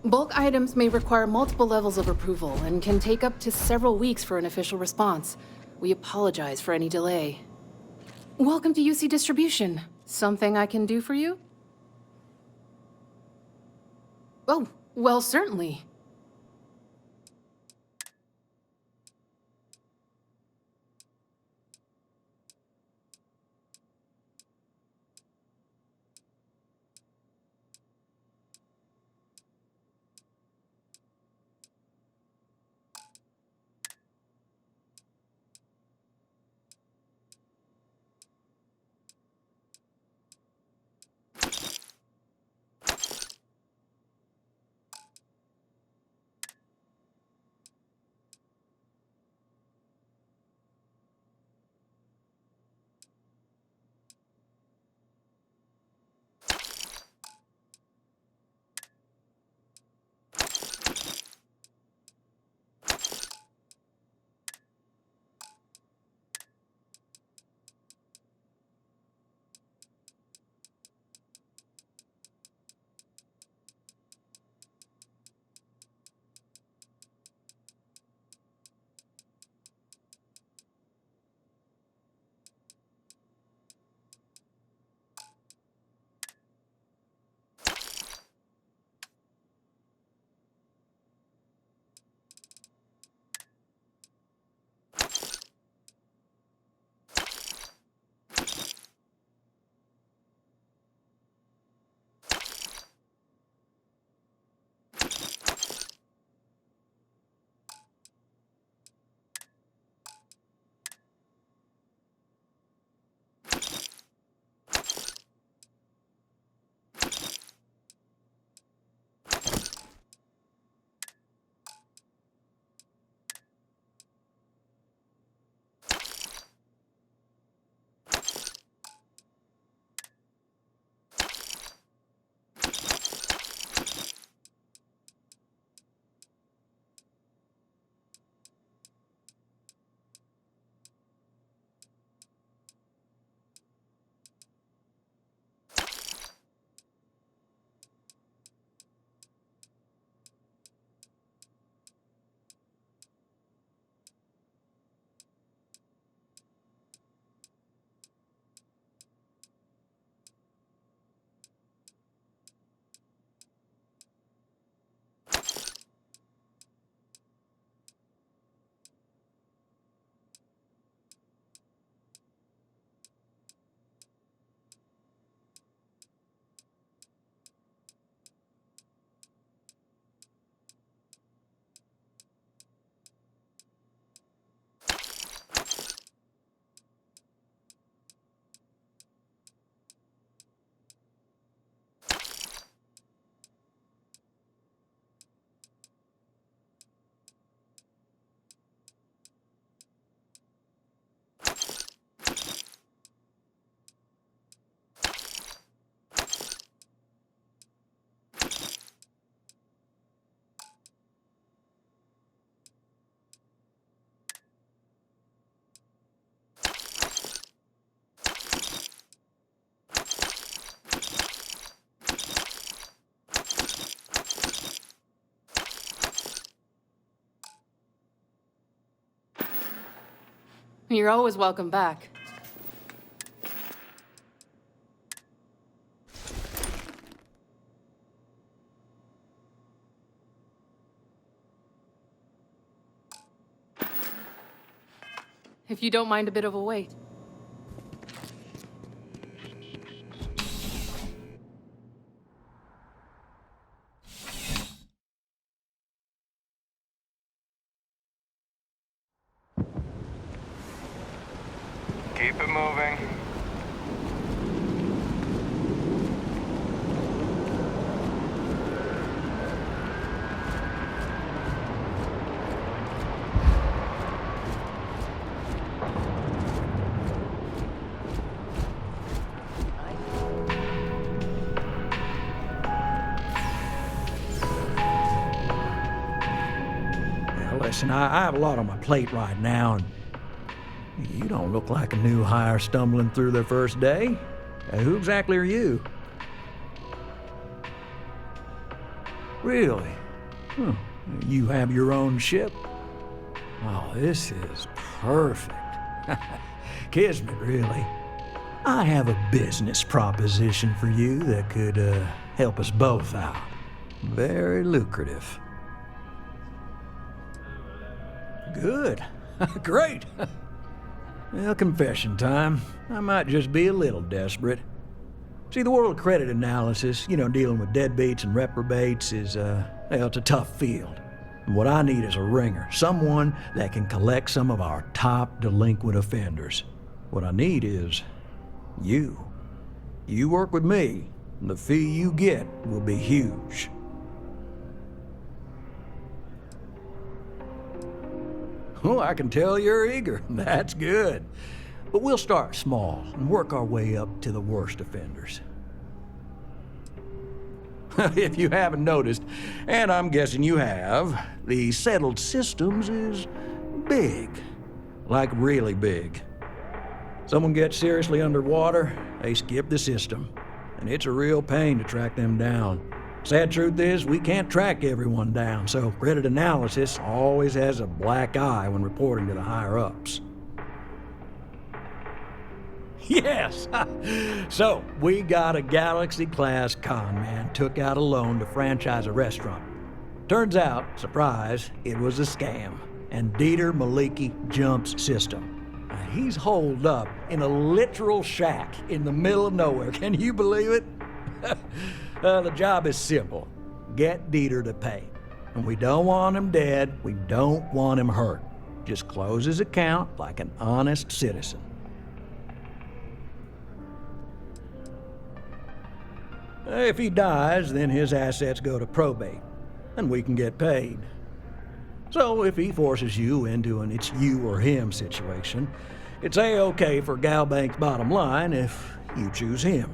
Bulk items may require multiple levels of approval and can take up to several weeks for an official response. We apologize for any delay. Welcome to UC Distribution. Something I can do for you? Oh, well, certainly. You're always welcome back. If you don't mind a bit of a wait. Keep it moving. Now, listen, I have a lot on my plate right now, and you don't look like a new hire stumbling through their first day. Who exactly are you? Really? Huh. You have your own ship? Oh, this is perfect. Kismet, really. I have a business proposition for you that could help us both out. Very lucrative. Good. Great. Well, confession time. I might just be a little desperate. See, the world of credit analysis, dealing with deadbeats and reprobates is, it's a tough field. And what I need is a ringer, someone that can collect some of our top delinquent offenders. What I need is you. You work with me, and the fee you get will be huge. Oh, I can tell you're eager. That's good. But we'll start small and work our way up to the worst offenders. If you haven't noticed, and I'm guessing you have, the settled systems is big. Like really big. Someone gets seriously underwater, they skip the system. And it's a real pain to track them down. Sad truth is, we can't track everyone down, so credit analysis always has a black eye when reporting to the higher-ups. Yes! So, we got a Galaxy-class con man took out a loan to franchise a restaurant. Turns out, surprise, it was a scam, and Dieter Maliki jumps system. He's holed up in a literal shack in the middle of nowhere. Can you believe it? The job is simple. Get Dieter to pay. And we don't want him dead, we don't want him hurt. Just close his account like an honest citizen. If he dies, then his assets go to probate, and we can get paid. So if he forces you into an it's you or him situation, it's A-okay for Galbank's bottom line if you choose him.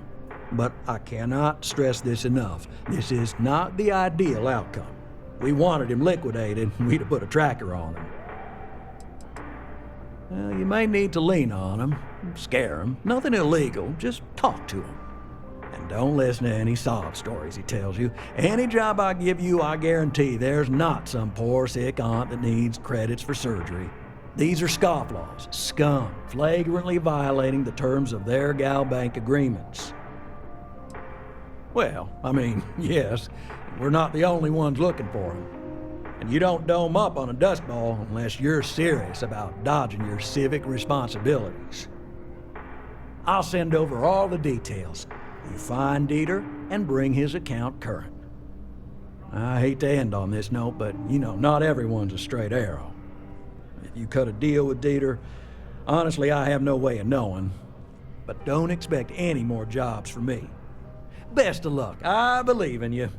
But I cannot stress this enough. This is not the ideal outcome. We wanted him liquidated, we'd have put a tracker on him. Well, you may need to lean on him, scare him. Nothing illegal, just talk to him. And don't listen to any sob stories he tells you. Any job I give you, I guarantee there's not some poor sick aunt that needs credits for surgery. These are scofflaws, scum, flagrantly violating the terms of their Galbank agreements. Well, yes, we're not the only ones looking for him. And you don't dome up on a dust ball unless you're serious about dodging your civic responsibilities. I'll send over all the details. You find Dieter and bring his account current. I hate to end on this note, but not everyone's a straight arrow. If you cut a deal with Dieter, honestly, I have no way of knowing. But don't expect any more jobs from me. Best of luck. I believe in you.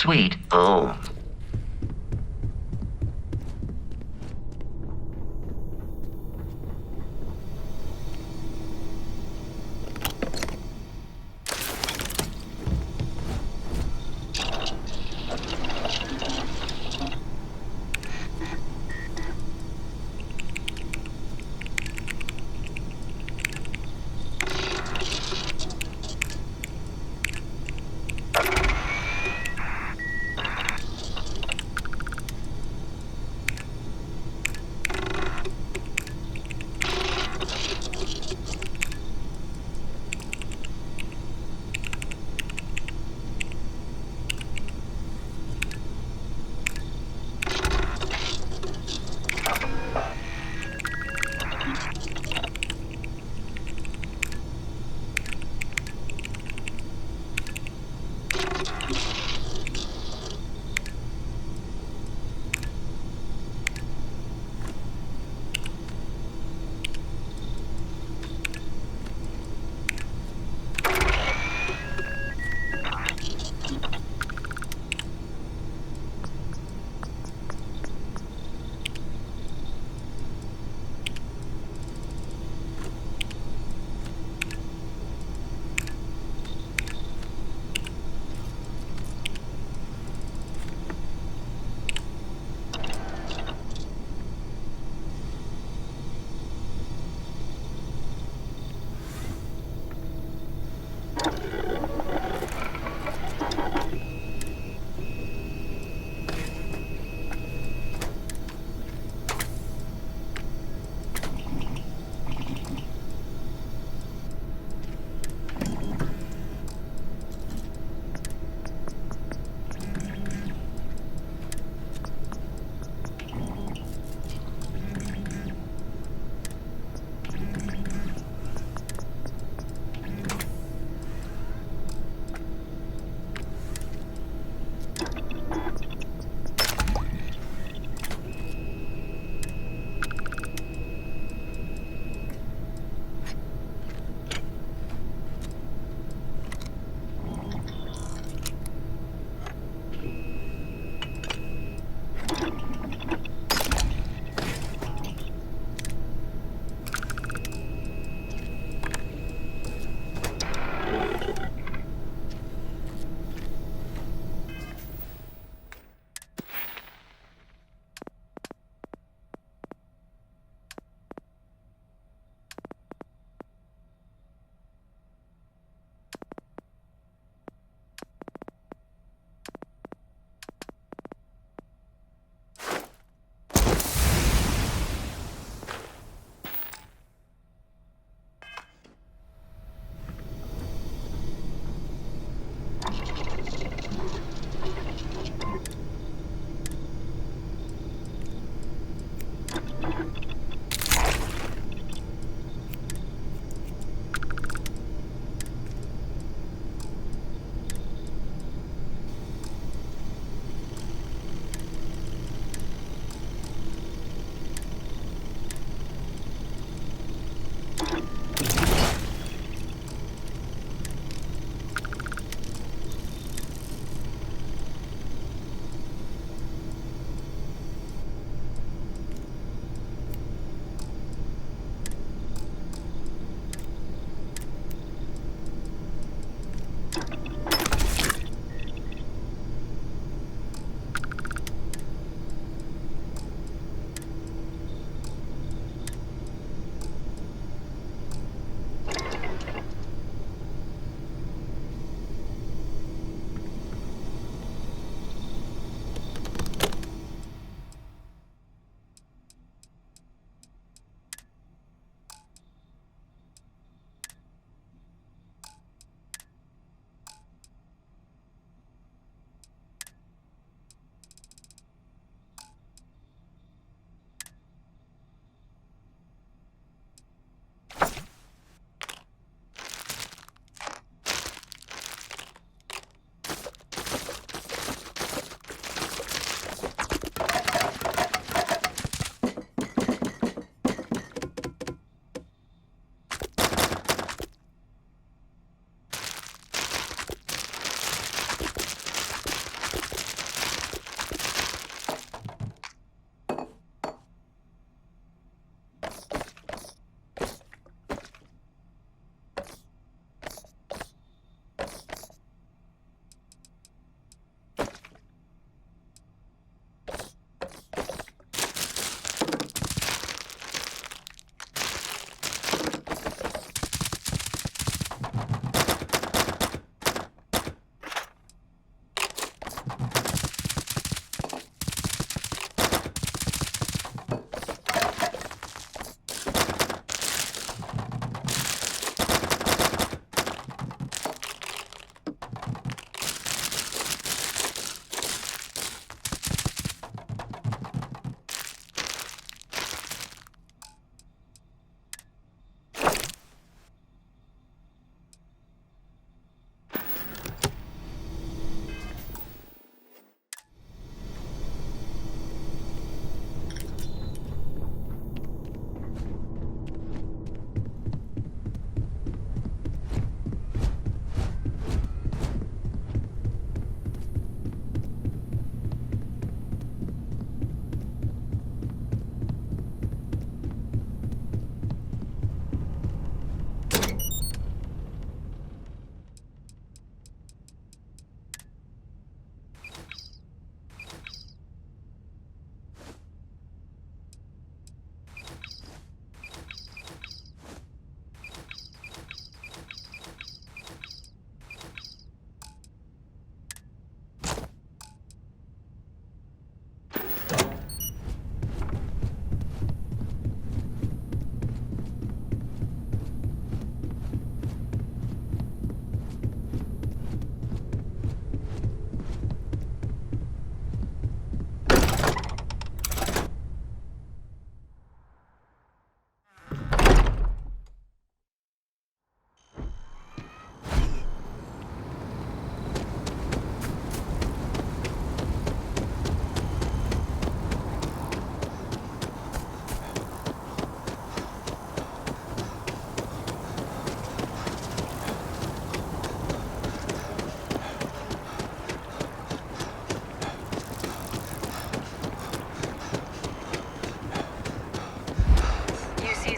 Sweet. Boom.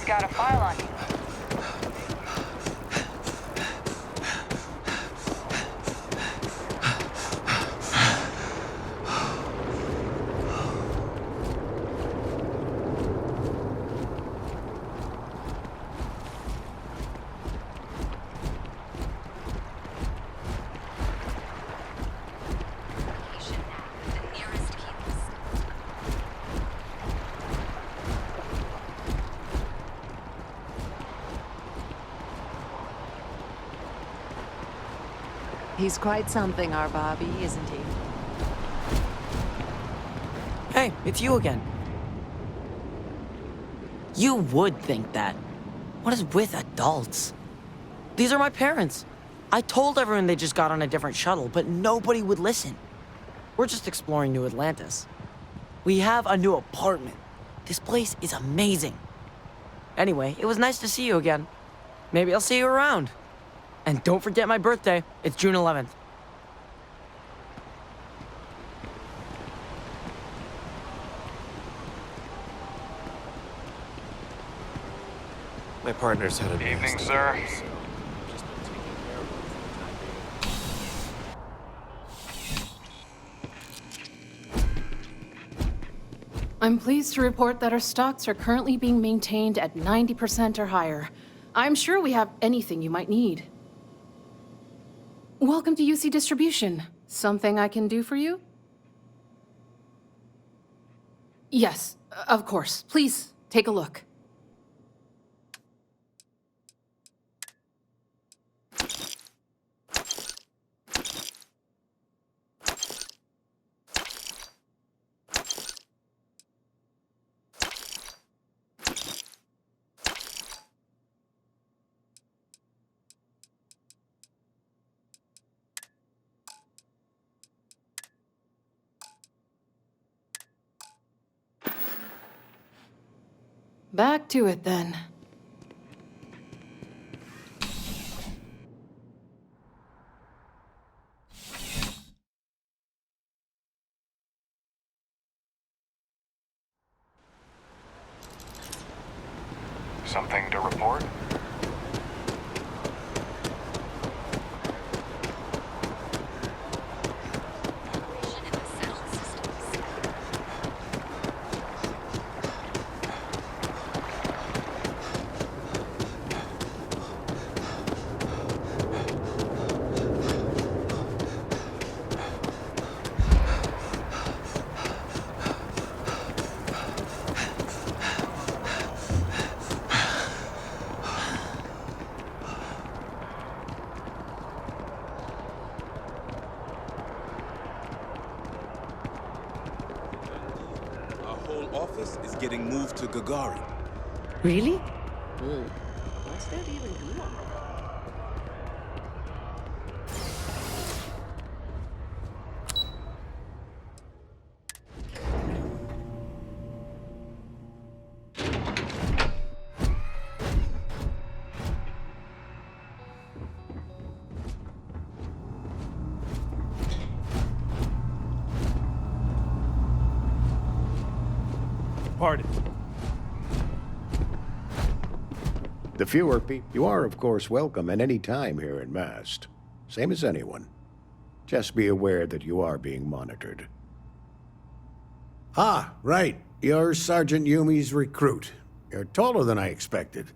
got a file on you. He's quite something, our Bobby, isn't he? Hey, it's you again. You would think that. What is with adults? These are my parents. I told everyone they just got on a different shuttle, but nobody would listen. We're just exploring New Atlantis. We have a new apartment. This place is amazing. Anyway, it was nice to see you again. Maybe I'll see you around. And don't forget my birthday. It's June 11th. My partner's had an Evening, sir. I'm pleased to report that our stocks are currently being maintained at 90% or higher. I'm sure we have anything you might need. Welcome to UC Distribution. Something I can do for you? Yes, of course. Please, take a look. Back to it, then. Something to report? Office is getting moved to Gagarin. Really? What's there to even do on Pardon. The fewer people you are, of course, welcome at any time here in Mast. Same as anyone. Just be aware that you are being monitored. Ah, right. You're Sergeant Yumi's recruit. You're taller than I expected.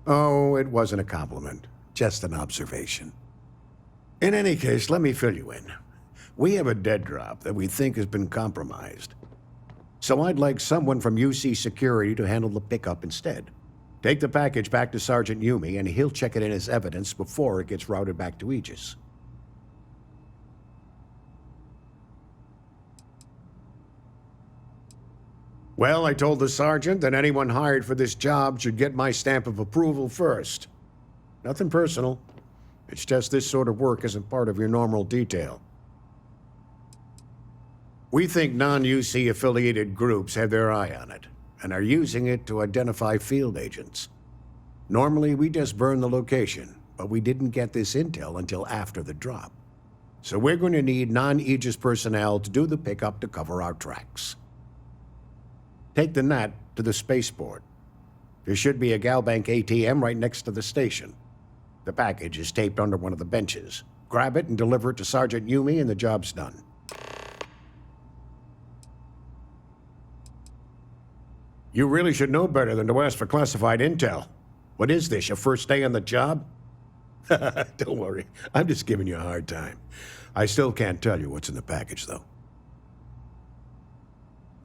Oh, it wasn't a compliment. Just an observation. In any case, let me fill you in. We have a dead drop that we think has been compromised. So I'd like someone from UC Security to handle the pickup instead. Take the package back to Sergeant Yumi, and he'll check it in as evidence before it gets routed back to Aegis. Well, I told the sergeant that anyone hired for this job should get my stamp of approval first. Nothing personal. It's just this sort of work isn't part of your normal detail. We think non-UC affiliated groups have their eye on it and are using it to identify field agents. Normally, we just burn the location, but we didn't get this intel until after the drop. So we're going to need non-Aegis personnel to do the pickup to cover our tracks. Take the Nat to the spaceport. There should be a Galbank ATM right next to the station. The package is taped under one of the benches. Grab it and deliver it to Sergeant Yumi and the job's done. You really should know better than to ask for classified intel. What is this, your first day on the job? Don't worry, I'm just giving you a hard time. I still can't tell you what's in the package, though.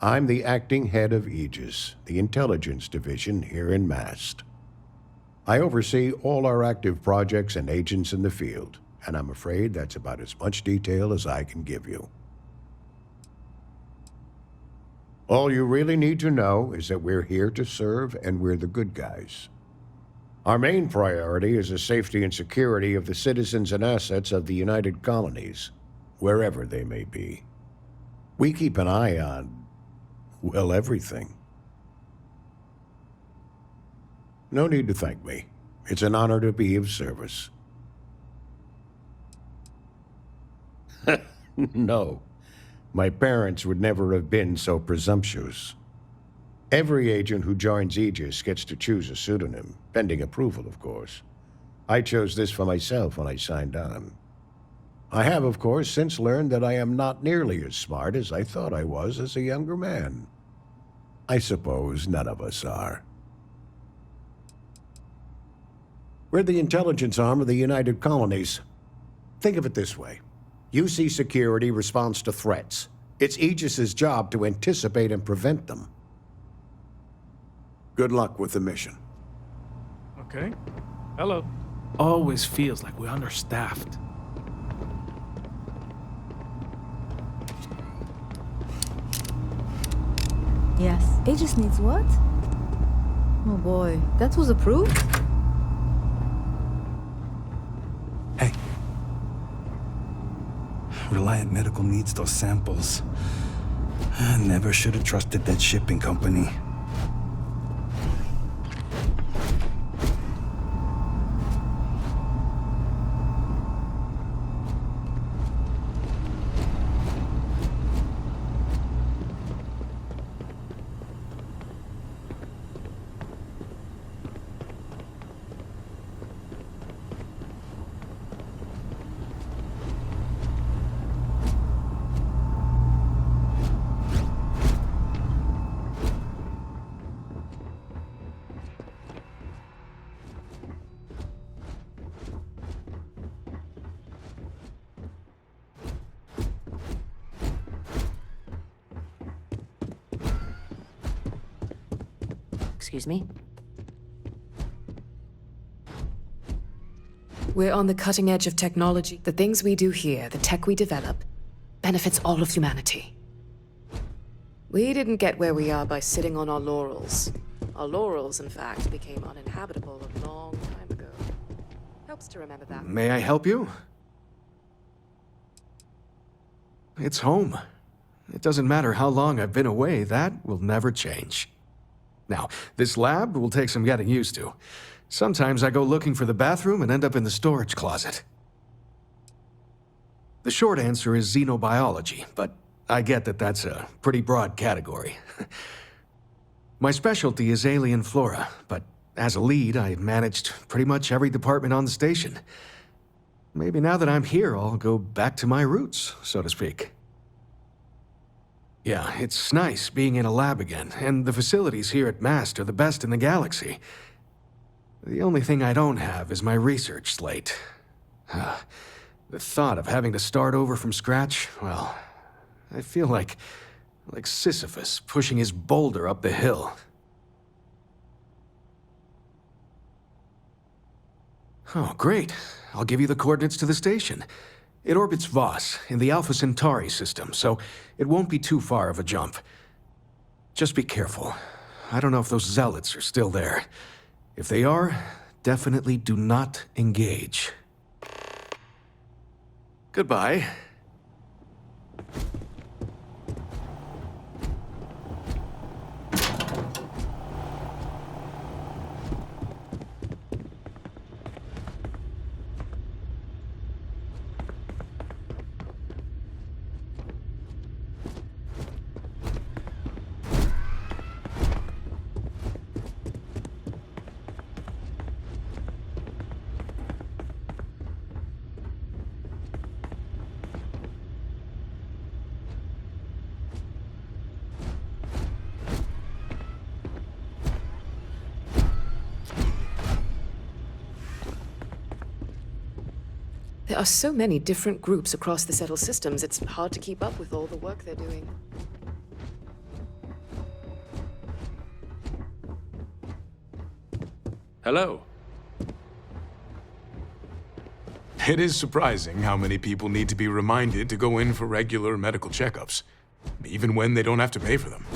I'm the acting head of Aegis, the intelligence division here in Mast. I oversee all our active projects and agents in the field, and I'm afraid that's about as much detail as I can give you. All you really need to know is that we're here to serve and we're the good guys. Our main priority is the safety and security of the citizens and assets of the United Colonies, wherever they may be. We keep an eye on, well, everything. No need to thank me. It's an honor to be of service. No. My parents would never have been so presumptuous. Every agent who joins Aegis gets to choose a pseudonym, pending approval, of course. I chose this for myself when I signed on. I have, of course, since learned that I am not nearly as smart as I thought I was as a younger man. I suppose none of us are. We're the intelligence arm of the United Colonies. Think of it this way. UC Security responds to threats. It's Aegis's job to anticipate and prevent them. Good luck with the mission. Okay. Hello. Always feels like we're understaffed. Yes. Aegis needs what? Oh boy, that was approved? Hey. Reliant Medical needs those samples. I never should have trusted that shipping company. Excuse me? We're on the cutting edge of technology. The things we do here, the tech we develop, benefits all of humanity. We didn't get where we are by sitting on our laurels. Our laurels, in fact, became uninhabitable a long time ago. Helps to remember that. May I help you? It's home. It doesn't matter how long I've been away, that will never change. Now, this lab will take some getting used to. Sometimes I go looking for the bathroom and end up in the storage closet. The short answer is xenobiology, but I get that that's a pretty broad category. My specialty is alien flora, but as a lead, I managed pretty much every department on the station. Maybe now that I'm here, I'll go back to my roots, so to speak. Yeah, it's nice being in a lab again, and the facilities here at MAST are the best in the galaxy. The only thing I don't have is my research slate. The thought of having to start over from scratch, well, I feel like Sisyphus pushing his boulder up the hill. Oh, great. I'll give you the coordinates to the station. It orbits Voss in the Alpha Centauri system, so it won't be too far of a jump. Just be careful. I don't know if those zealots are still there. If they are, definitely do not engage. Goodbye. There are so many different groups across the settled systems, it's hard to keep up with all the work they're doing. Hello. It is surprising how many people need to be reminded to go in for regular medical checkups, even when they don't have to pay for them.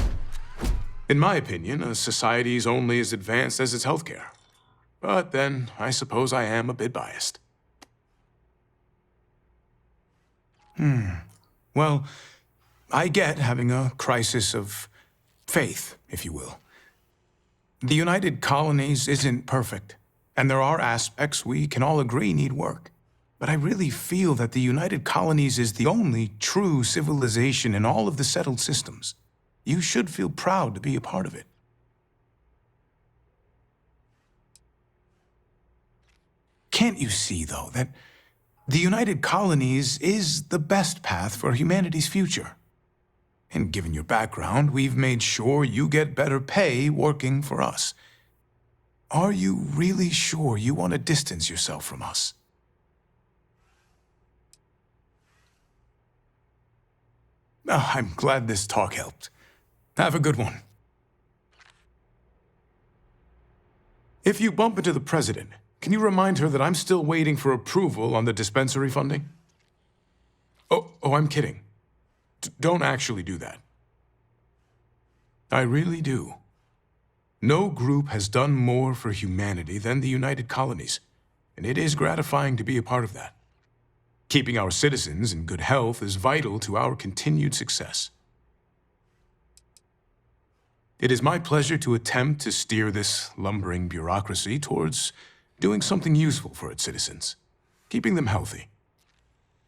In my opinion, a society is only as advanced as its healthcare. But then, I suppose I am a bit biased. Well, I get having a crisis of faith, if you will. The United Colonies isn't perfect, and there are aspects we can all agree need work. But I really feel that the United Colonies is the only true civilization in all of the settled systems. You should feel proud to be a part of it. Can't you see, though, that the United Colonies is the best path for humanity's future? And given your background, we've made sure you get better pay working for us. Are you really sure you want to distance yourself from us? Oh, I'm glad this talk helped. Have a good one. If you bump into the president, can you remind her that I'm still waiting for approval on the dispensary funding? Oh, I'm kidding. Don't actually do that. I really do. No group has done more for humanity than the United Colonies, and it is gratifying to be a part of that. Keeping our citizens in good health is vital to our continued success. It is my pleasure to attempt to steer this lumbering bureaucracy towards doing something useful for its citizens, keeping them healthy.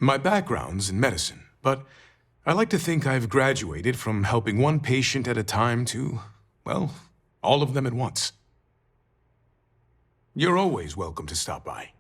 My background's in medicine, but I like to think I've graduated from helping one patient at a time to, well, all of them at once. You're always welcome to stop by.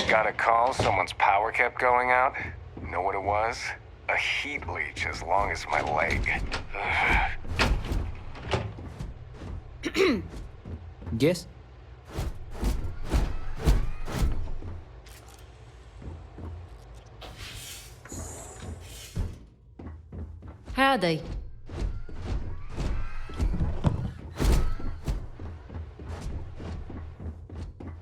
Got a call, someone's power kept going out. Know what it was? A heat leech as long as my leg. Guess? Howdy.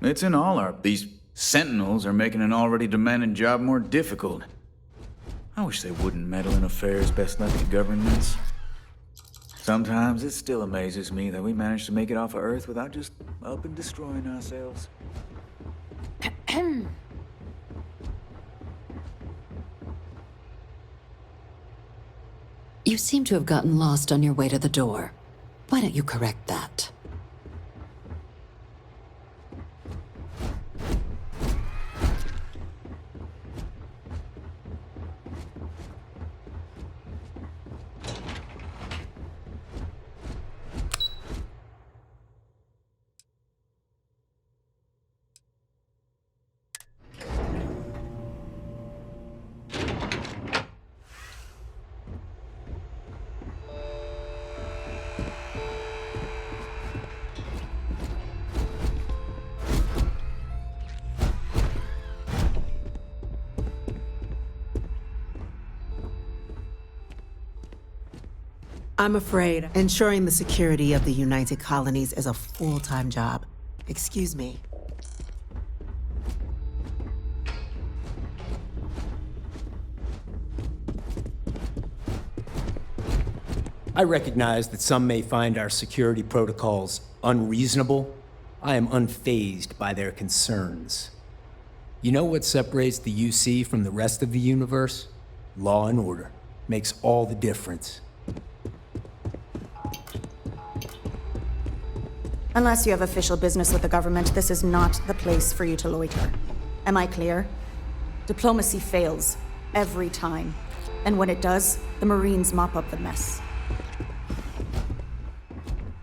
It's in all our... These sentinels are making an already demanding job more difficult. I wish they wouldn't meddle in affairs best left to governments. Sometimes it still amazes me that we managed to make it off of Earth without just up and destroying ourselves. You seem to have gotten lost on your way to the door. Why don't you correct that? I'm afraid ensuring the security of the United Colonies is a full-time job. Excuse me. I recognize that some may find our security protocols unreasonable. I am unfazed by their concerns. You know what separates the UC from the rest of the universe? Law and order. Makes all the difference. Unless you have official business with the government, this is not the place for you to loiter. Am I clear? Diplomacy fails every time. And when it does, the Marines mop up the mess.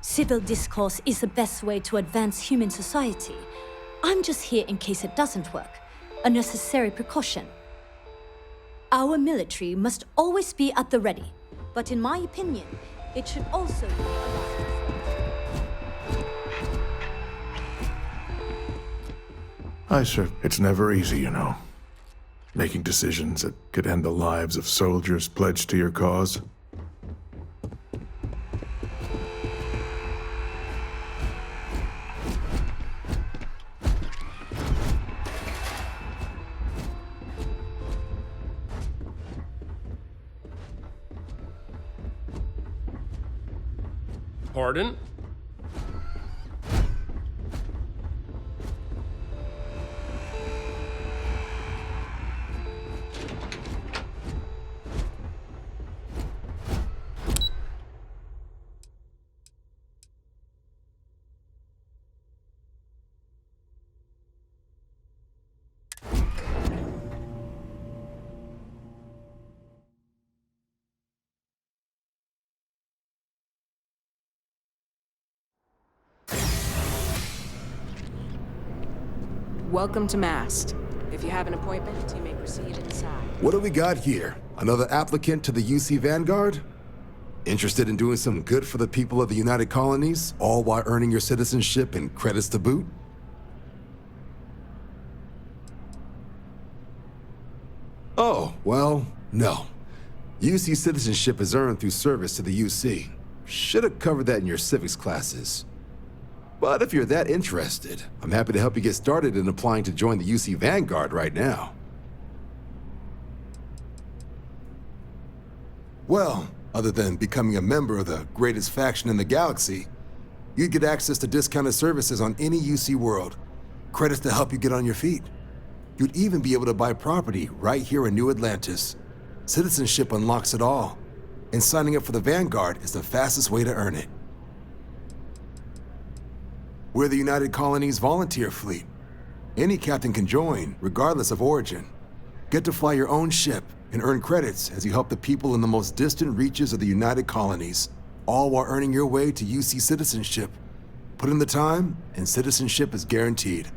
Civil discourse is the best way to advance human society. I'm just here in case it doesn't work. A necessary precaution. Our military must always be at the ready. But in my opinion, it should also be a last resort. Aye, sir. It's never easy, you know. Making decisions that could end the lives of soldiers pledged to your cause. Pardon? Welcome to Mast. If you have an appointment, you may proceed inside. What do we got here? Another applicant to the UC Vanguard? Interested in doing some good for the people of the United Colonies, all while earning your citizenship and credits to boot? Oh, well, no. UC citizenship is earned through service to the UC. Should have covered that in your civics classes. But if you're that interested, I'm happy to help you get started in applying to join the UC Vanguard right now. Well, other than becoming a member of the greatest faction in the galaxy, you'd get access to discounted services on any UC world, credits to help you get on your feet. You'd even be able to buy property right here in New Atlantis. Citizenship unlocks it all, and signing up for the Vanguard is the fastest way to earn it. We're the United Colonies Volunteer Fleet. Any captain can join, regardless of origin. Get to fly your own ship and earn credits as you help the people in the most distant reaches of the United Colonies, all while earning your way to UC citizenship. Put in the time, and citizenship is guaranteed.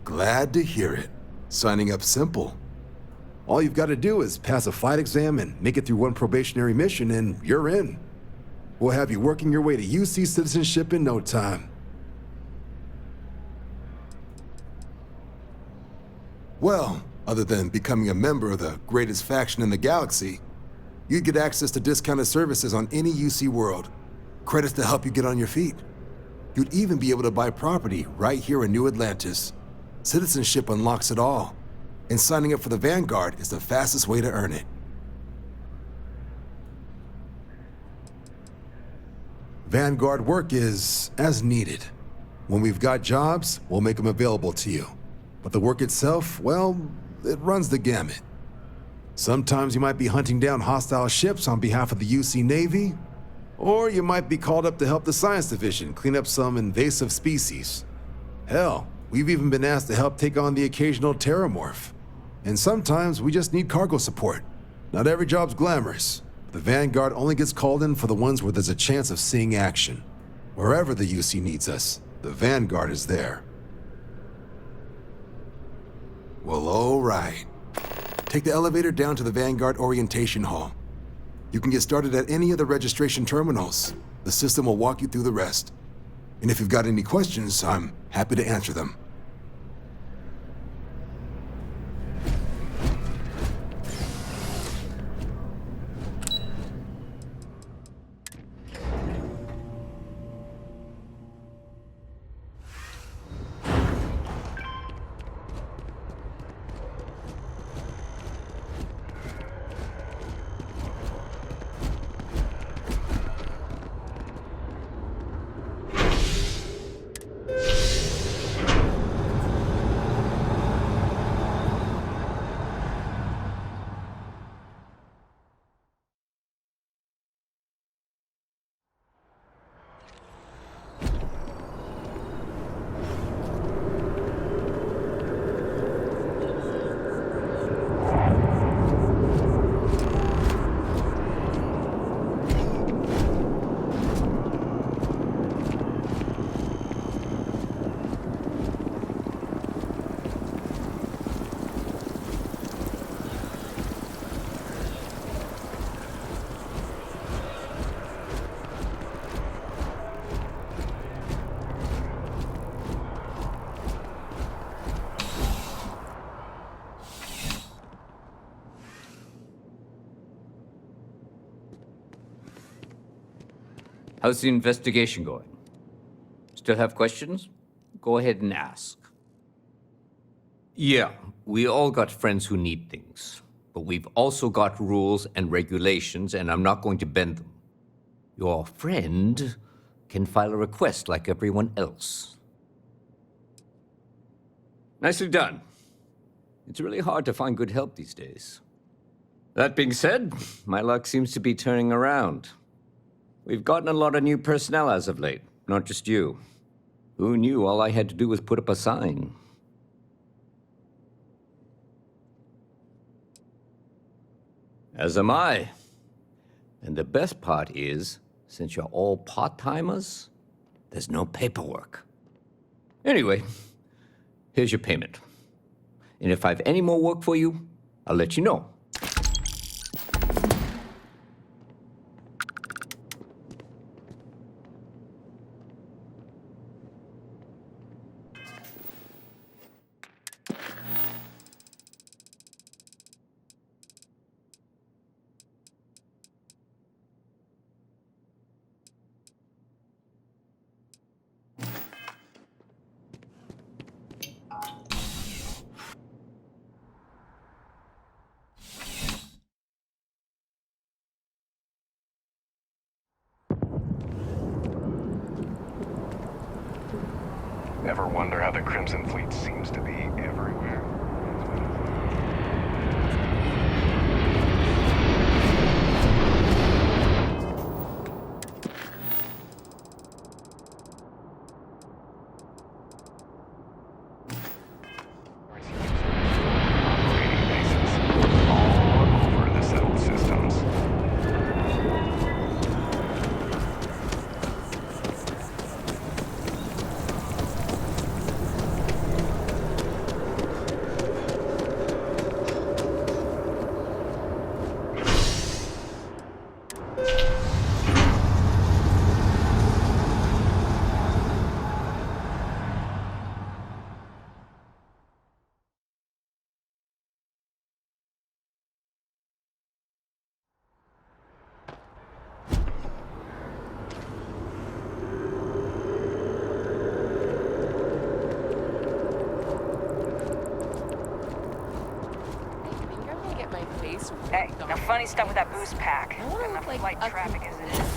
Glad to hear it. Signing up simple. All you've got to do is pass a flight exam and make it through one probationary mission, and you're in. We'll have you working your way to UC citizenship in no time. Well, other than becoming a member of the greatest faction in the galaxy, you'd get access to discounted services on any UC world, credits to help you get on your feet. You'd even be able to buy property right here in New Atlantis. Citizenship unlocks it all, and signing up for the Vanguard is the fastest way to earn it. Vanguard work is as needed. When we've got jobs, we'll make them available to you. But the work itself, well, it runs the gamut. Sometimes you might be hunting down hostile ships on behalf of the UC Navy, or you might be called up to help the Science Division clean up some invasive species. Hell, we've even been asked to help take on the occasional terramorph. And sometimes we just need cargo support. Not every job's glamorous. The Vanguard only gets called in for the ones where there's a chance of seeing action. Wherever the UC needs us, the Vanguard is there. Well, all right. Take the elevator down to the Vanguard Orientation Hall. You can get started at any of the registration terminals. The system will walk you through the rest. And if you've got any questions, I'm happy to answer them. How's the investigation going? Still have questions? Go ahead and ask. Yeah, we all got friends who need things. But we've also got rules and regulations, and I'm not going to bend them. Your friend can file a request like everyone else. Nicely done. It's really hard to find good help these days. That being said, my luck seems to be turning around. We've gotten a lot of new personnel as of late, not just you. Who knew all I had to do was put up a sign? As am I. And the best part is, since you're all part-timers, there's no paperwork. Anyway, here's your payment. And if I have any more work for you, I'll let you know. Ever wonder how the Crimson Fleet seems to be everywhere? Operating bases all over the settled systems. Hey, now funny stuff with that boost pack. Got enough light traffic as it is.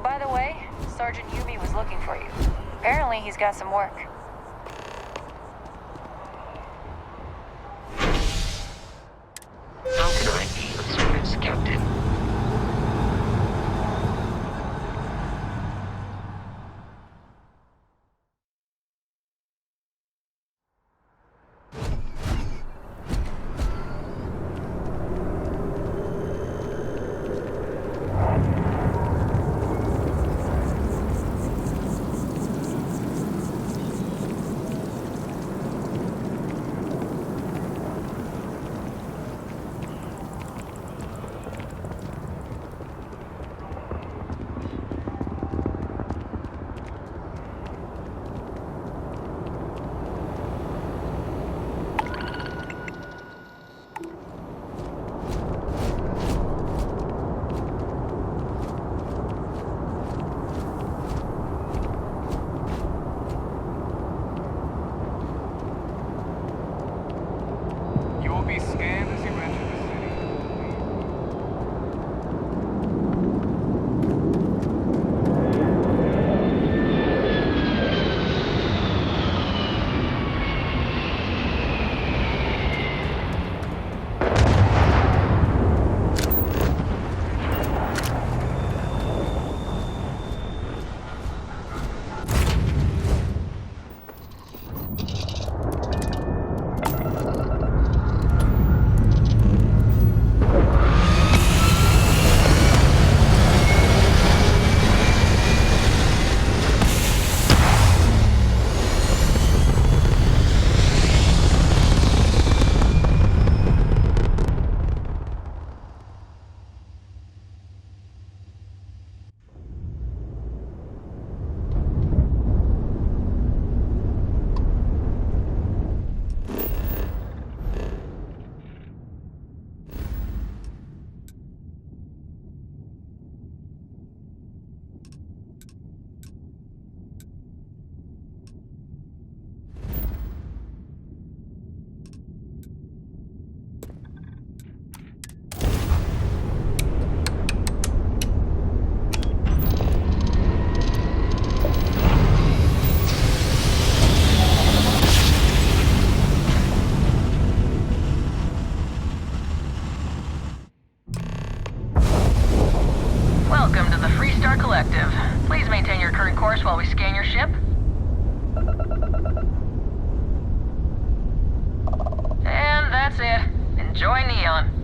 By the way, Sergeant Yumi was looking for you. Apparently, he's got some work. How can I be of service, Captain? Star Collective. Please maintain your current course while we scan your ship. And that's it. Enjoy Neon.